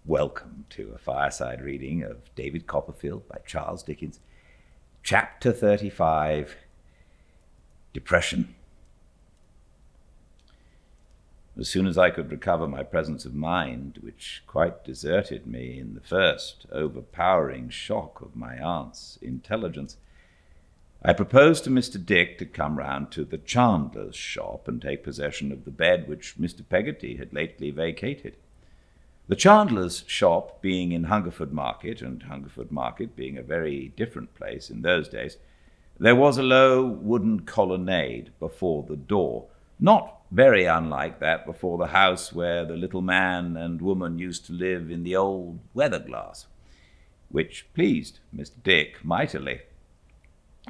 Welcome to a fireside reading of David Copperfield by Charles Dickens. Chapter 35, Depression. As soon as I could recover my presence of mind, which quite deserted me in the first overpowering shock of my aunt's intelligence, I proposed to Mr. Dick to come round to the chandler's shop and take possession of the bed which Mr. Peggotty had lately vacated. The chandler's shop being in Hungerford Market, and Hungerford Market being a very different place in those days, there was a low wooden colonnade before the door, not very unlike that before the house where the little man and woman used to live in the old weather-glass, which pleased Mr. Dick mightily.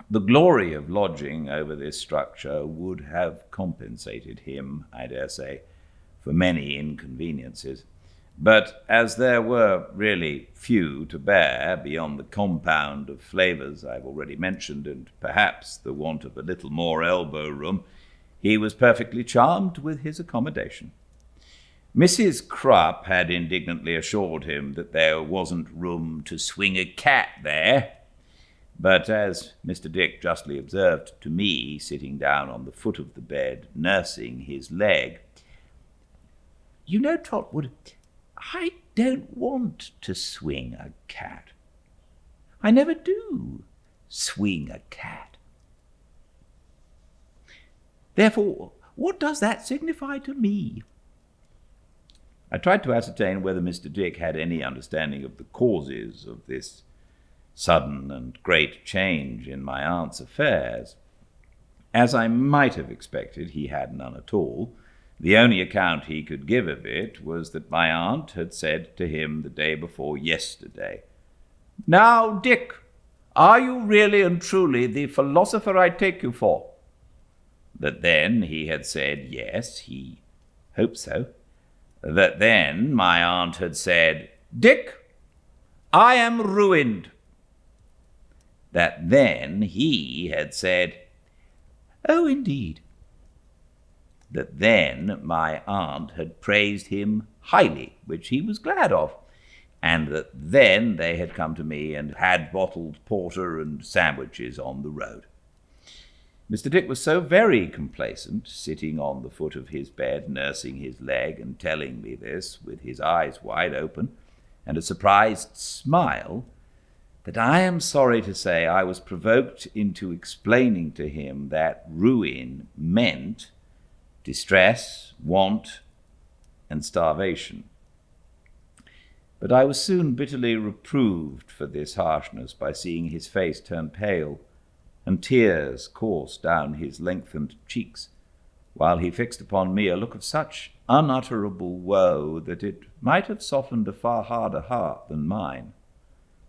The glory of lodging over this structure would have compensated him, I dare say, for many inconveniences. But as there were really few to bear beyond the compound of flavours I've already mentioned, and perhaps the want of a little more elbow room, he was perfectly charmed with his accommodation. Mrs. Crupp had indignantly assured him that there wasn't room to swing a cat there, but as Mr. Dick justly observed to me, sitting down on the foot of the bed, nursing his leg, "You know, Trotwood, I don't want to swing a cat. I never do swing a cat. Therefore, what does that signify to me?" I tried to ascertain whether Mr. Dick had any understanding of the causes of this sudden and great change in my aunt's affairs. As I might have expected, he had none at all. The only account he could give of it was that my aunt had said to him the day before yesterday, "Now, Dick, are you really and truly the philosopher I take you for?" That then he had said, yes, he hoped so. That then my aunt had said, "Dick, I am ruined." That then he had said, "Oh, indeed." That then my aunt had praised him highly, which he was glad of, and that then they had come to me and had bottled porter and sandwiches on the road. Mr. Dick was so very complacent, sitting on the foot of his bed, nursing his leg, and telling me this with his eyes wide open and a surprised smile, that I am sorry to say I was provoked into explaining to him that ruin meant distress, want, and starvation. But I was soon bitterly reproved for this harshness by seeing his face turn pale, and tears course down his lengthened cheeks, while he fixed upon me a look of such unutterable woe that it might have softened a far harder heart than mine.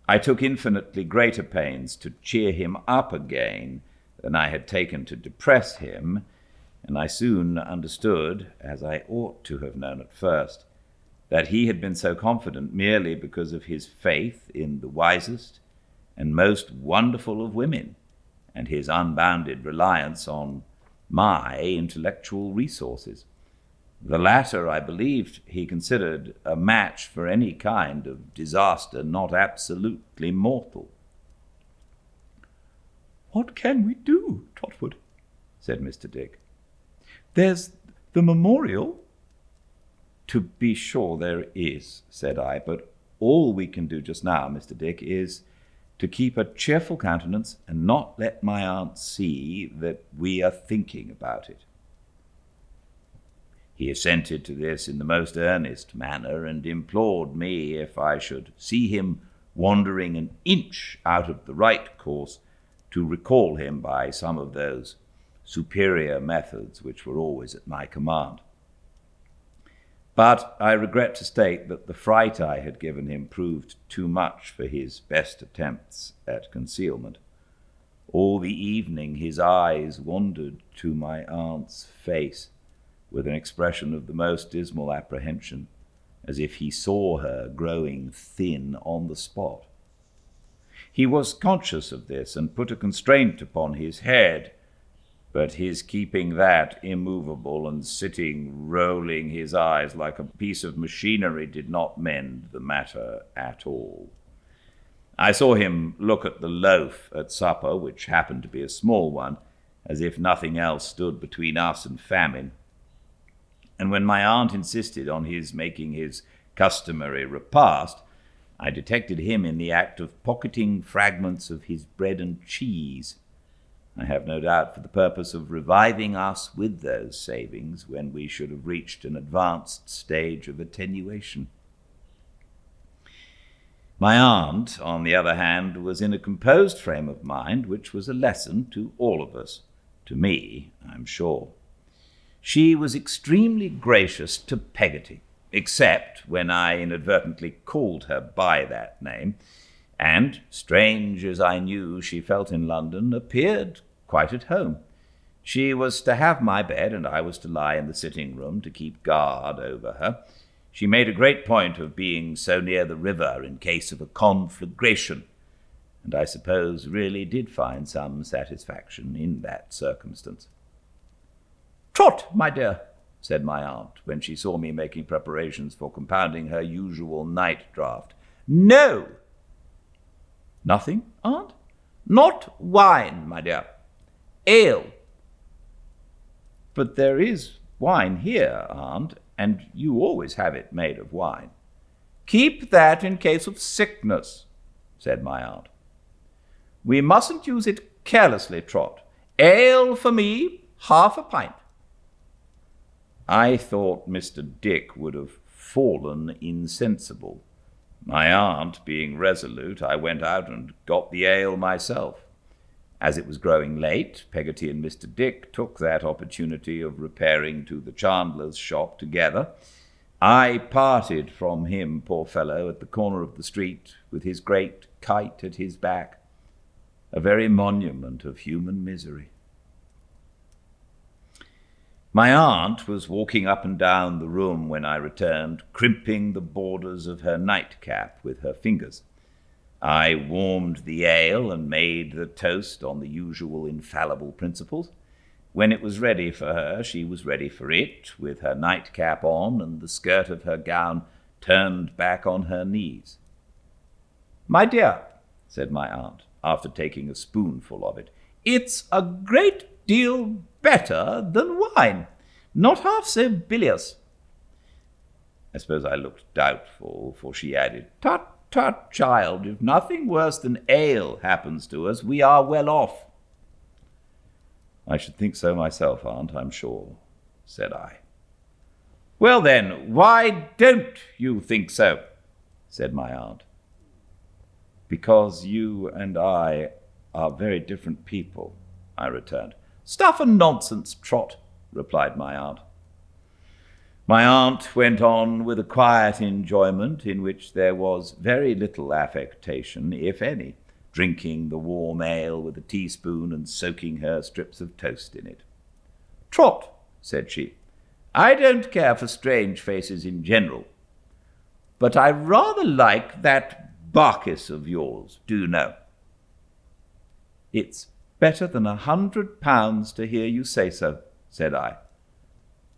I took infinitely greater pains to cheer him up again than I had taken to depress him, and I soon understood, as I ought to have known at first, that he had been so confident merely because of his faith in the wisest and most wonderful of women, and his unbounded reliance on my intellectual resources. The latter, I believed, he considered a match for any kind of disaster not absolutely mortal. "What can we do, Trotwood?" said Mr. Dick. "There's the memorial." "To be sure there is," said I, "but all we can do just now, Mr. Dick, is to keep a cheerful countenance and not let my aunt see that we are thinking about it." He assented to this in the most earnest manner, and implored me, if I should see him wandering an inch out of the right course, to recall him by some of those superior methods which were always at my command. But I regret to state that the fright I had given him proved too much for his best attempts at concealment. All the evening his eyes wandered to my aunt's face with an expression of the most dismal apprehension, as if he saw her growing thin on the spot. He was conscious of this, and put a constraint upon his head, but his keeping that immovable and sitting rolling his eyes like a piece of machinery did not mend the matter at all. I saw him look at the loaf at supper, which happened to be a small one, as if nothing else stood between us and famine. And when my aunt insisted on his making his customary repast, I detected him in the act of pocketing fragments of his bread and cheese. I have no doubt for the purpose of reviving us with those savings when we should have reached an advanced stage of attenuation. My aunt, on the other hand, was in a composed frame of mind, which was a lesson to all of us, to me, I'm sure. She was extremely gracious to Peggotty, except when I inadvertently called her by that name, and, strange as I knew she felt in London, appeared quite at home. She was to have my bed, and I was to lie in the sitting-room to keep guard over her. She made a great point of being so near the river in case of a conflagration, and I suppose really did find some satisfaction in that circumstance. "Trot, my dear," said my aunt, when she saw me making preparations for compounding her usual night draught. "No." "Nothing, aunt?" "Not wine, my dear. Ale." "But there is wine here, aunt, and you always have it made of wine." "Keep that in case of sickness," said my aunt. "We mustn't use it carelessly, Trot. Ale for me, half a pint." I thought Mr. Dick would have fallen insensible. My aunt being resolute, I went out and got the ale myself. As it was growing late, Peggotty and Mr. Dick took that opportunity of repairing to the chandler's shop together. I parted from him, poor fellow, at the corner of the street, with his great kite at his back, a very monument of human misery. My aunt was walking up and down the room when I returned, crimping the borders of her nightcap with her fingers. I warmed the ale and made the toast on the usual infallible principles. When it was ready for her, she was ready for it, with her nightcap on and the skirt of her gown turned back on her knees. "My dear," said my aunt, after taking a spoonful of it, "it's a great deal better than wine. Not half so bilious." I suppose I looked doubtful, for she added, "Tut, tut, child, if nothing worse than ale happens to us, we are well off." "I should think so myself, aunt, I'm sure," said I. "Well then, why don't you think so?" said my aunt. "Because you and I are very different people," I returned. "Stuff and nonsense, Trot," replied my aunt. My aunt went on with a quiet enjoyment in which there was very little affectation, if any, drinking the warm ale with a teaspoon and soaking her strips of toast in it. "Trot," said she, "I don't care for strange faces in general, but I rather like that Barkis of yours, do you know?" "It's better than £100 to hear you say so," said I.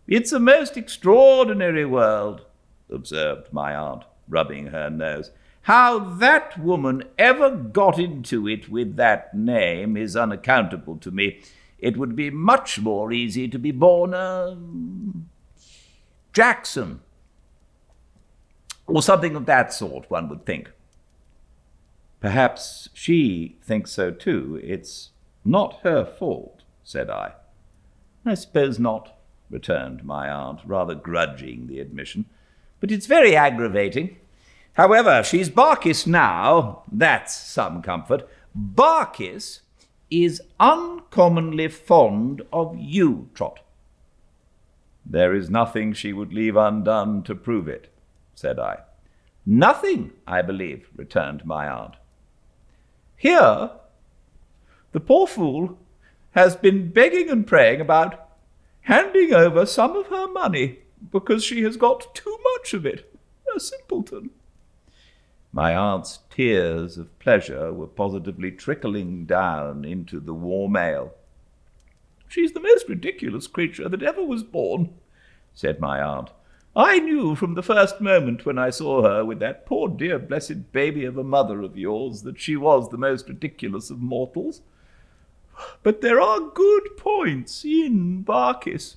"It's a most extraordinary world," observed my aunt, rubbing her nose. "How that woman ever got into it with that name is unaccountable to me. It would be much more easy to be born Jackson, or something of that sort, one would think." "Perhaps she thinks so too. It's not her fault," said I. "I suppose not," returned my aunt, rather grudging the admission, "but it's very aggravating. However, she's Barkis now, that's some comfort. Barkis is uncommonly fond of you, Trot." "There is nothing she would leave undone to prove it," said I. "Nothing, I believe," returned my aunt. "Here, the poor fool has been begging and praying about handing over some of her money because she has got too much of it. A simpleton." My aunt's tears of pleasure were positively trickling down into the warm ale. She's the most ridiculous creature that ever was born," said my aunt. "I knew from the first moment when I saw her with that poor dear blessed baby of a mother of yours that she was the most ridiculous of mortals. But there are good points in Barkis."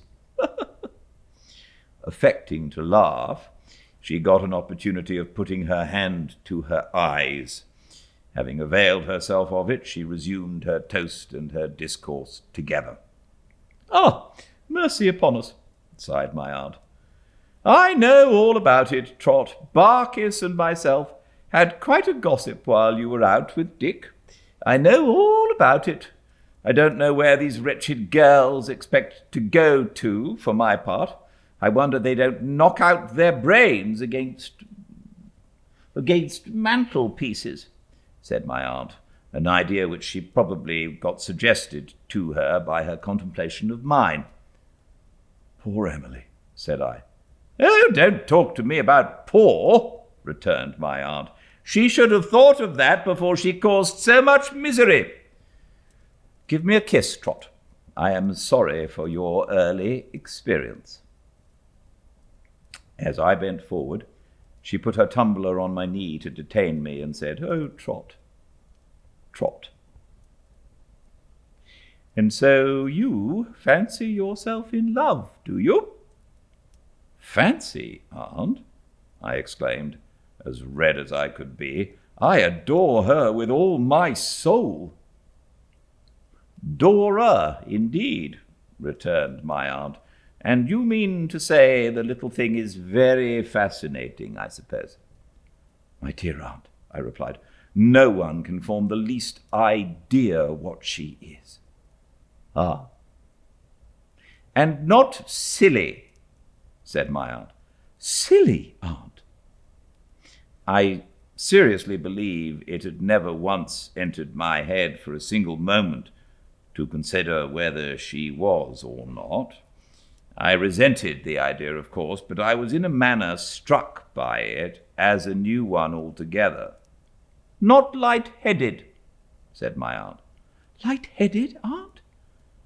Affecting to laugh, she got an opportunity of putting her hand to her eyes. Having availed herself of it, she resumed her toast and her discourse together. "Ah, mercy upon us," sighed my aunt. "I know all about it, Trot. Barkis and myself had quite a gossip while you were out with Dick. I know all about it. I don't know where these wretched girls expect to go to, for my part. I wonder they don't knock out their brains against mantelpieces," said my aunt, an idea which she probably got suggested to her by her contemplation of mine. "Poor Emily," said I. "Oh, don't talk to me about poor," returned my aunt. "She should have thought of that before she caused so much misery. Give me a kiss, Trot. I am sorry for your early experience." As I bent forward, she put her tumbler on my knee to detain me and said, "Oh, Trot, Trot. And so you fancy yourself in love, do you?" "Fancy, Aunt?" I exclaimed, as red as I could be. "I adore her with all my soul." "Dora, indeed," returned my aunt. "And you mean to say the little thing is very fascinating, I suppose?" "My dear aunt," I replied, "no one can form the least idea what she is." "Ah." "And not silly," said my aunt. "Silly, aunt?" I seriously believe it had never once entered my head for a single moment to consider whether she was or not. I resented the idea, of course, but I was in a manner struck by it as a new one altogether. "Not light-headed," said my aunt. "Light-headed, aunt?"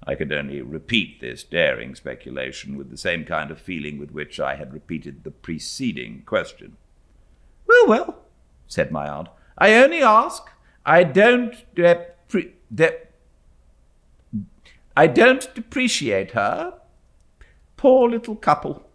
I could only repeat this daring speculation with the same kind of feeling with which I had repeated the preceding question. "Well, well," said my aunt, "I only ask. I don't depreciate her. Poor little couple.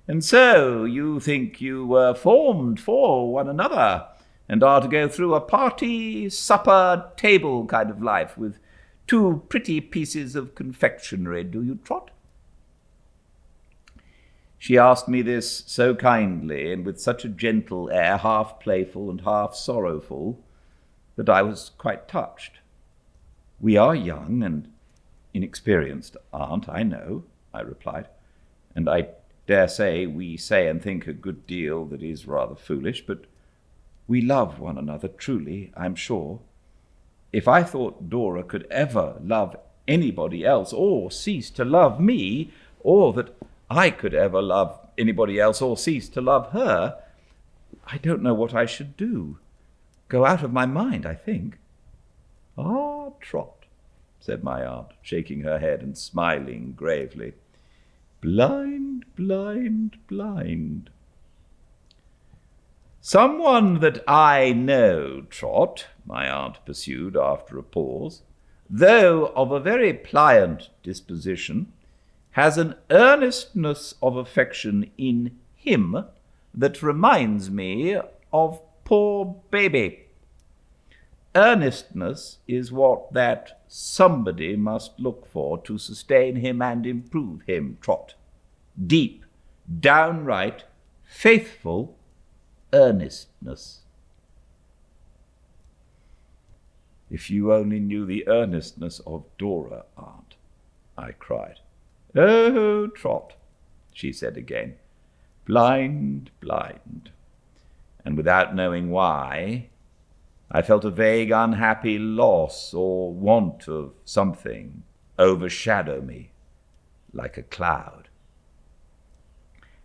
And so you think you were formed for one another, and are to go through a party, supper, table kind of life with two pretty pieces of confectionery, do you, Trot?" She asked me this so kindly, and with such a gentle air, half playful and half sorrowful, that I was quite touched. "We are young and inexperienced, aunt, I know," I replied, "and I dare say we say and think a good deal that is rather foolish, but we love one another truly, I'm sure. If I thought Dora could ever love anybody else or cease to love me, or that I could ever love anybody else or cease to love her, I don't know what I should do. Go out of my mind, I think." "Ah, Trot," said my aunt, shaking her head and smiling gravely. "Blind, blind, blind." "Someone that I know, Trot," my aunt pursued after a pause, "though of a very pliant disposition, has an earnestness of affection in him that reminds me of poor baby. Earnestness is what that somebody must look for to sustain him and improve him, Trot. Deep, downright, faithful earnestness." "If you only knew the earnestness of Dora, aunt," I cried. "Oh, Trot," she said again, "blind, blind." And without knowing why, I felt a vague unhappy loss or want of something overshadow me like a cloud.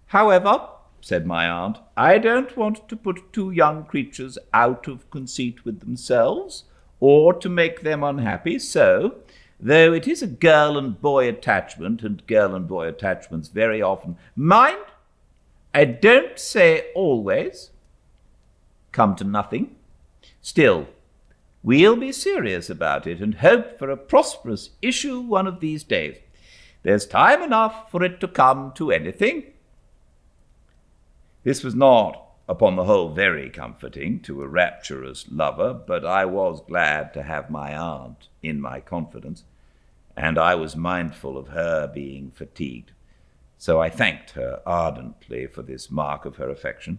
"However," said my aunt, "I don't want to put two young creatures out of conceit with themselves, or to make them unhappy, so though it is a girl and boy attachment, and girl and boy attachments very often, mind, I don't say always, come to nothing. Still, we'll be serious about it and hope for a prosperous issue one of these days. There's time enough for it to come to anything." This was not, upon the whole, very comforting to a rapturous lover, but I was glad to have my aunt in my confidence, and I was mindful of her being fatigued. So I thanked her ardently for this mark of her affection,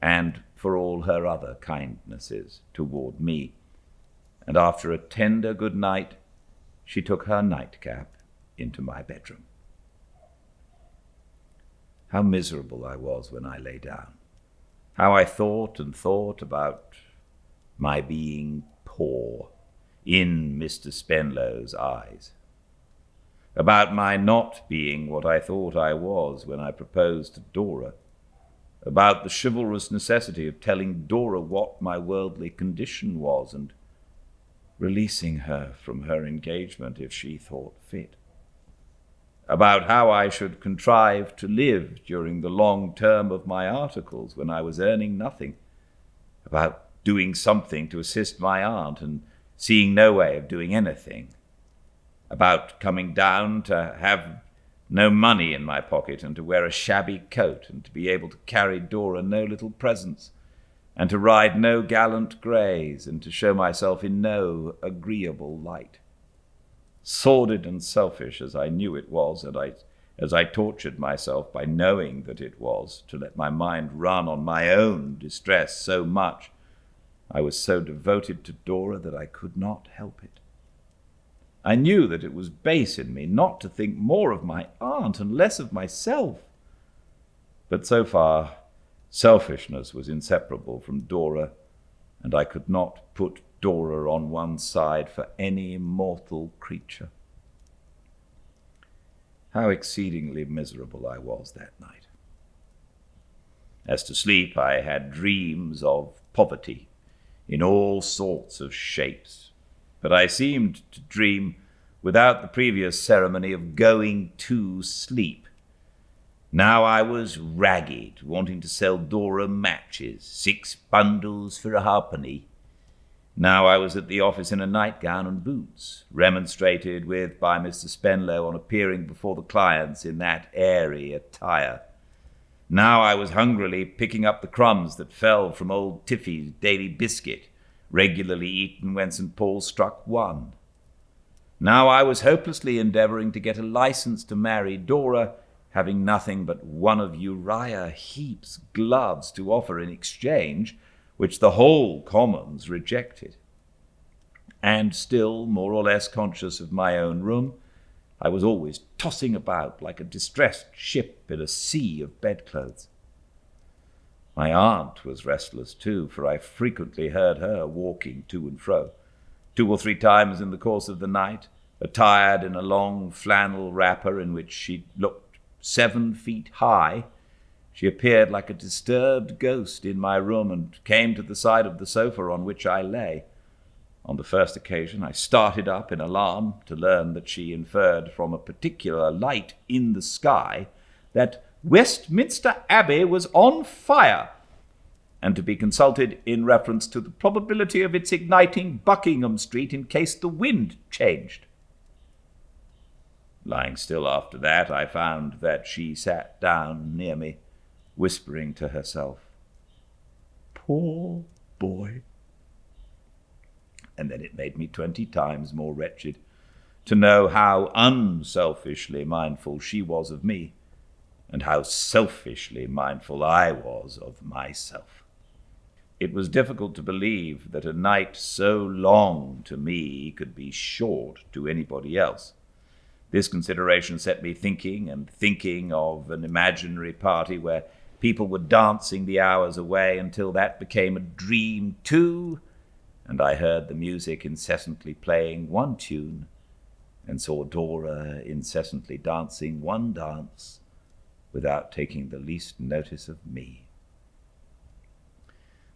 and for all her other kindnesses toward me. And after a tender good night, she took her nightcap into my bedroom. How miserable I was when I lay down. How I thought and thought about my being poor in Mr. Spenlow's eyes, about my not being what I thought I was when I proposed to Dora, about the chivalrous necessity of telling Dora what my worldly condition was and releasing her from her engagement if she thought fit, about how I should contrive to live during the long term of my articles when I was earning nothing, about doing something to assist my aunt and seeing no way of doing anything, about coming down to have no money in my pocket and to wear a shabby coat and to be able to carry Dora no little presents and to ride no gallant greys and to show myself in no agreeable light. Sordid and selfish as I knew it was, and as I tortured myself by knowing that it was, to let my mind run on my own distress so much, I was so devoted to Dora that I could not help it. I knew that it was base in me not to think more of my aunt and less of myself. But so far, selfishness was inseparable from Dora, and I could not put Dora on one side for any mortal creature. How exceedingly miserable I was that night. As to sleep, I had dreams of poverty in all sorts of shapes, but I seemed to dream without the previous ceremony of going to sleep. Now I was ragged, wanting to sell Dora matches, 6 bundles for a halfpenny. Now I was at the office in a nightgown and boots, remonstrated with by Mr. Spenlow on appearing before the clients in that airy attire. Now I was hungrily picking up the crumbs that fell from old Tiffy's daily biscuit, regularly eaten when St. Paul struck 1. Now I was hopelessly endeavoring to get a license to marry Dora, having nothing but one of Uriah Heep's gloves to offer in exchange, which the whole Commons rejected. And still more or less conscious of my own room, I was always tossing about like a distressed ship in a sea of bedclothes. My aunt was restless too, for I frequently heard her walking to and fro. 2 or 3 times in the course of the night, attired in a long flannel wrapper in which she looked 7 feet high, she appeared like a disturbed ghost in my room and came to the side of the sofa on which I lay. On the first occasion I started up in alarm to learn that she inferred from a particular light in the sky that Westminster Abbey was on fire, and to be consulted in reference to the probability of its igniting Buckingham Street in case the wind changed. Lying still after that, I found that she sat down near me, whispering to herself, "Poor boy." And then it made me 20 times more wretched to know how unselfishly mindful she was of me, and how selfishly mindful I was of myself. It was difficult to believe that a night so long to me could be short to anybody else. This consideration set me thinking of an imaginary party where people were dancing the hours away until that became a dream too, and I heard the music incessantly playing one tune and saw Dora incessantly dancing one dance without taking the least notice of me.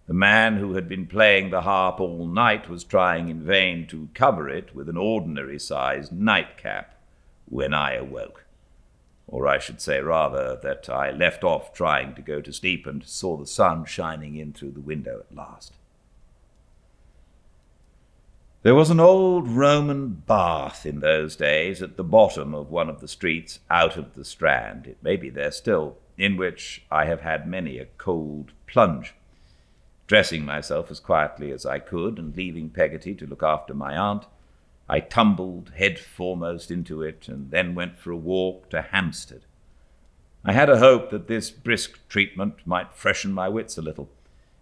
The man who had been playing the harp all night was trying in vain to cover it with an ordinary-sized nightcap when I awoke. Or I should say rather that I left off trying to go to sleep and saw the sun shining in through the window at last. There was an old Roman bath in those days at the bottom of one of the streets out of the Strand, it may be there still, in which I have had many a cold plunge. Dressing myself as quietly as I could and leaving Peggotty to look after my aunt, I tumbled head foremost into it and then went for a walk to Hampstead. I had a hope that this brisk treatment might freshen my wits a little,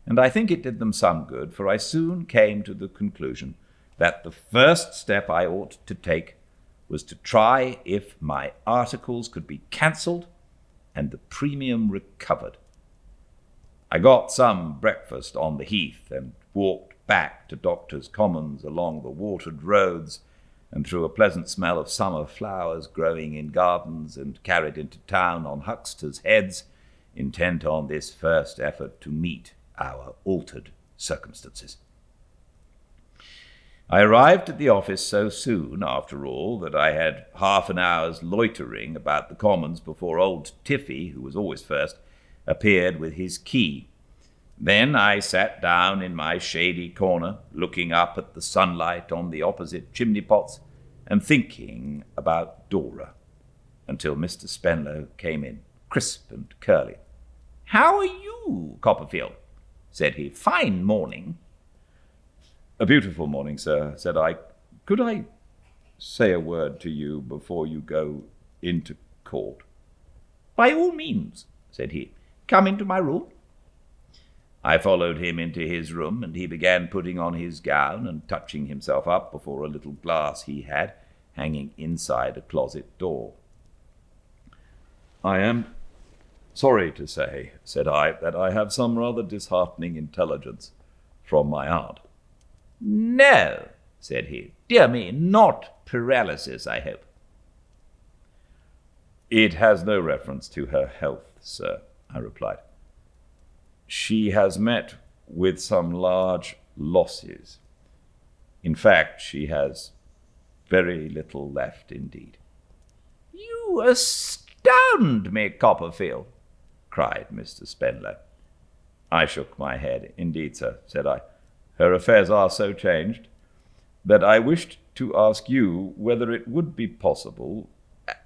and I think it did them some good, for I soon came to the conclusion that the first step I ought to take was to try if my articles could be cancelled and the premium recovered. I got some breakfast on the Heath and walked back to Doctors' Commons along the watered roads and through a pleasant smell of summer flowers growing in gardens and carried into town on hucksters' heads, intent on this first effort to meet our altered circumstances. I arrived at the office so soon, after all, that I had half an hour's loitering about the Commons before old Tiffy, who was always first, appeared with his key. Then I sat down in my shady corner, looking up at the sunlight on the opposite chimney-pots and thinking about Dora, until Mr. Spenlow came in, crisp and curly. "How are you, Copperfield?" said he. "Fine morning." "A beautiful morning, sir," said I. "Could I say a word to you before you go into court?" "By all means," said he. "Come into my room." I followed him into his room, and he began putting on his gown and touching himself up before a little glass he had hanging inside a closet door. "I am sorry to say," said I, "that I have some rather disheartening intelligence from my aunt." "No," said he. "Dear me, not paralysis, I hope." "It has no reference to her health, sir," I replied. "She has met with some large losses. In fact, she has very little left indeed." "You astound me, Copperfield," cried Mr. Spenlow. I shook my head. "Indeed, sir," said I, "her affairs are so changed that I wished to ask you whether it would be possible,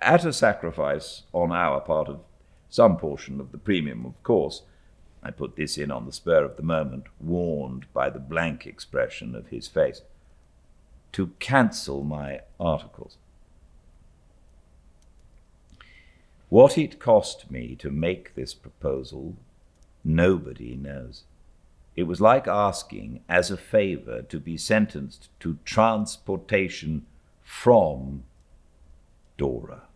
at a sacrifice on our part of some portion of the premium, of course," I put this in on the spur of the moment, warned by the blank expression of his face, "to cancel my articles." What it cost me to make this proposal, nobody knows. It was like asking, as a favor, to be sentenced to transportation from Dora.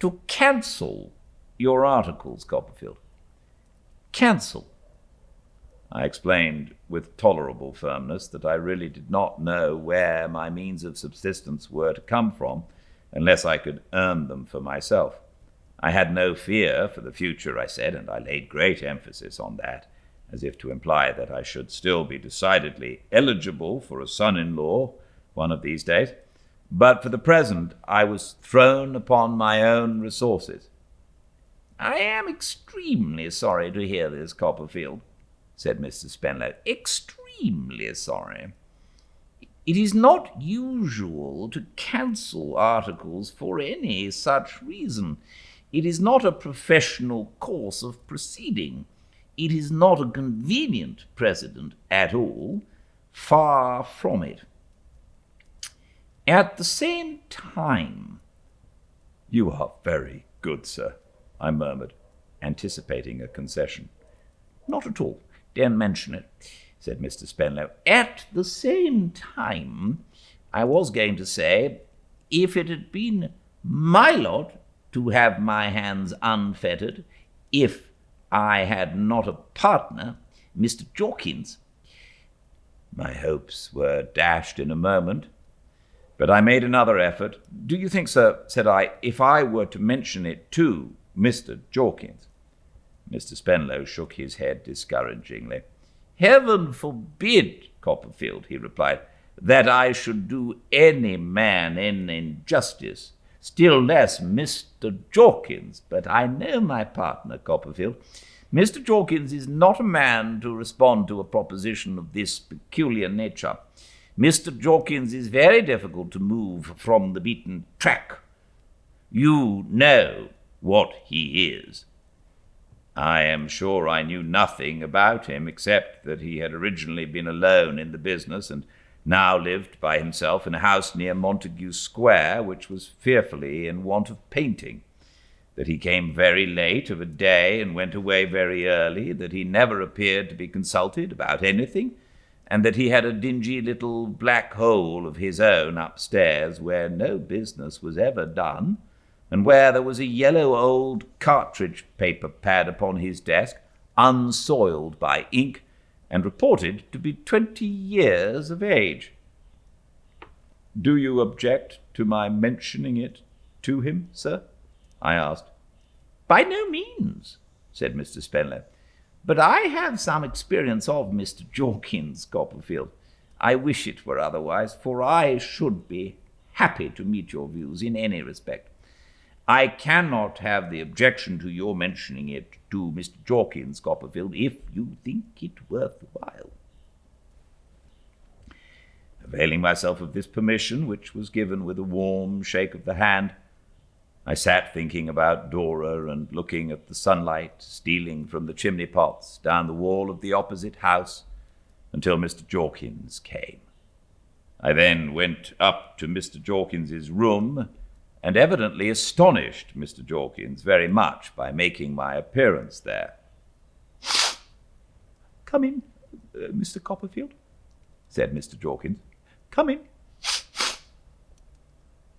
"To cancel your articles, Copperfield. Cancel." I explained with tolerable firmness that I really did not know where my means of subsistence were to come from unless I could earn them for myself. I had no fear for the future, I said, and I laid great emphasis on that, as if to imply that I should still be decidedly eligible for a son-in-law one of these days. But for the present I was thrown upon my own resources. "I am extremely sorry to hear this, Copperfield," said Mr. Spenlow. "Extremely sorry. It is not usual to cancel articles for any such reason. It is not a professional course of proceeding. It is not a convenient precedent at all. Far from it. At the same time—" "You are very good, sir," I murmured, anticipating a concession. "Not at all. Don't mention it," said Mr. Spenlow. "At the same time, I was going to say, if it had been my lot to have my hands unfettered, if I had not a partner, Mr. Jorkins—" My hopes were dashed in a moment, but I made another effort. "Do you think, sir," said I, "if I were to mention it to Mr. Jorkins—" Mr. Spenlow shook his head discouragingly. "Heaven forbid, Copperfield," he replied, "that I should do any man an injustice, still less Mr. Jorkins. But I know my partner, Copperfield. Mr. Jorkins is not a man to respond to a proposition of this peculiar nature. Mr. Jorkins is very difficult to move from the beaten track. You know what he is." I am sure I knew nothing about him except that he had originally been alone in the business and now lived by himself in a house near Montague Square, which was fearfully in want of painting, that he came very late of a day and went away very early, that he never appeared to be consulted about anything, and that he had a dingy little black hole of his own upstairs where no business was ever done, and where there was a yellow old cartridge paper pad upon his desk, unsoiled by ink, and reported to be 20 years of age. "Do you object to my mentioning it to him, sir?" I asked. "By no means," said Mr. Spenlow. "But I have some experience of Mr. Jorkins, Copperfield. I wish it were otherwise, for I should be happy to meet your views in any respect. I cannot have the objection to your mentioning it to Mr. Jorkins, Copperfield, if you think it worth while." Availing myself of this permission, which was given with a warm shake of the hand, I sat thinking about Dora and looking at the sunlight stealing from the chimney pots down the wall of the opposite house until Mr. Jorkins came. I then went up to Mr. Jorkins's room and evidently astonished Mr. Jorkins very much by making my appearance there. "Come in, Mr. Copperfield," said Mr. Jorkins. "Come in."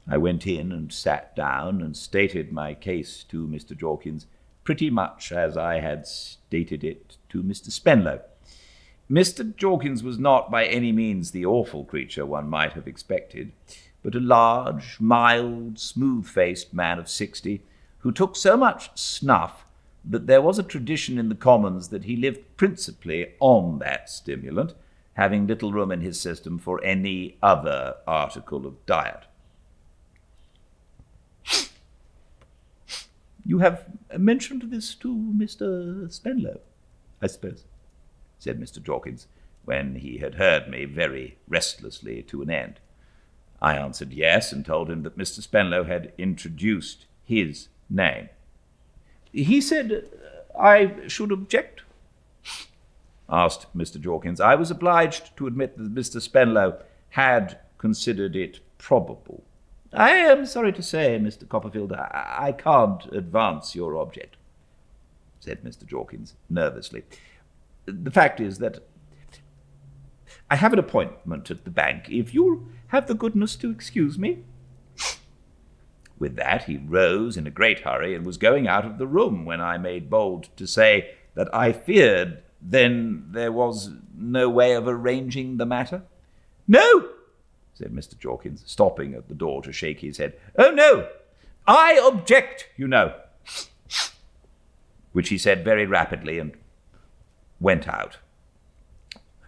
I went in and sat down and stated my case to Mr. Jorkins pretty much as I had stated it to Mr. Spenlow. Mr. Jorkins was not by any means the awful creature one might have expected, but a large, mild, smooth-faced man of 60, who took so much snuff that there was a tradition in the Commons that he lived principally on that stimulant, having little room in his system for any other article of diet. "You have mentioned this to Mr. Spenlow, I suppose?" said Mr. Jorkins, when he had heard me very restlessly to an end. I answered yes, and told him that Mr. Spenlow had introduced his name. "He said I should object?" asked Mr. Jorkins. I was obliged to admit that Mr. Spenlow had considered it probable. "I am sorry to say, Mr. Copperfield, I can't advance your object," said Mr. Jorkins nervously. "The fact is that I have an appointment at the bank, if you'll have the goodness to excuse me." With that he rose in a great hurry and was going out of the room when I made bold to say that I feared then there was no way of arranging the matter. "No," said Mr. Jorkins, stopping at the door to shake his head. "Oh, no, I object, you know," which he said very rapidly and went out.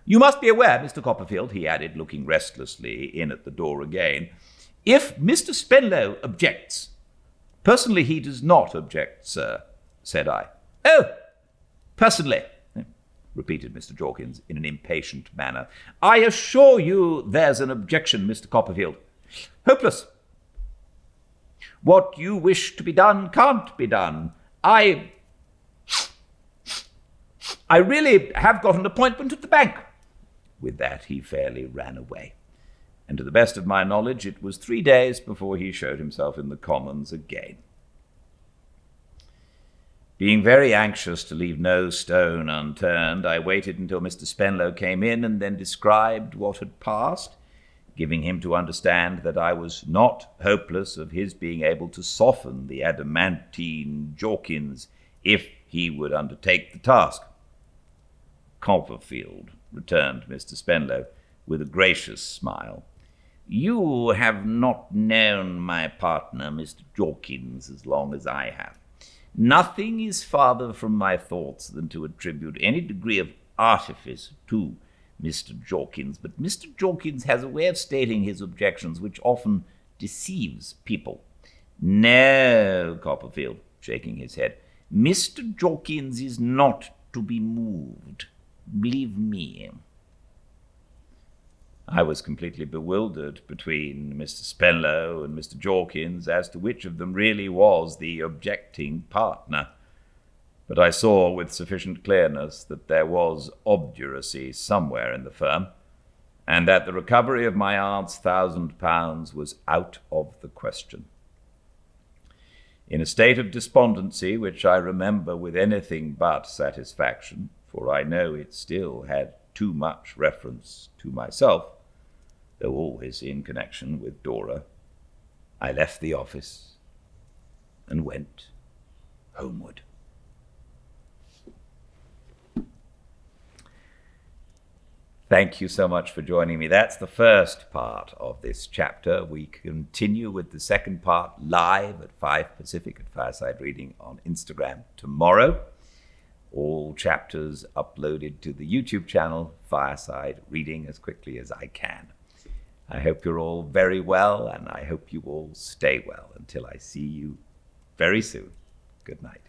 "You must be aware, Mr. Copperfield," he added, looking restlessly in at the door again, "if Mr. Spenlow objects—" "Personally he does not object, sir," said I. "Oh, personally," repeated Mr. Jorkins in an impatient manner. "I assure you there's an objection, Mr. Copperfield. Hopeless. What you wish to be done can't be done. I really have got an appointment at the bank." With that he fairly ran away, and to the best of my knowledge it was 3 days before he showed himself in the Commons again. Being very anxious to leave no stone unturned, I waited until Mr. Spenlow came in and then described what had passed, giving him to understand that I was not hopeless of his being able to soften the adamantine Jorkins if he would undertake the task. "Copperfield," returned Mr. Spenlow, with a gracious smile, "you have not known my partner, Mr. Jorkins, as long as I have. Nothing is farther from my thoughts than to attribute any degree of artifice to Mr. Jorkins, but Mr. Jorkins has a way of stating his objections which often deceives people. No, Copperfield, shaking his head, Mr. Jorkins is not to be moved. Believe me. I was completely bewildered between Mr. Spenlow and Mr. Jorkins as to which of them really was the objecting partner. But I saw with sufficient clearness that there was obduracy somewhere in the firm, and that the recovery of my aunt's £1,000 was out of the question. In a state of despondency, which I remember with anything but satisfaction, for I know it still had too much reference to myself, though always in connection with Dora, I left the office and went homeward. Thank you so much for joining me. That's the first part of this chapter. We continue with the second part live at 5 Pacific at Fireside Reading on Instagram tomorrow. All chapters uploaded to the YouTube channel, Fireside Reading, as quickly as I can. I hope you're all very well, and I hope you all stay well until I see you very soon. Good night.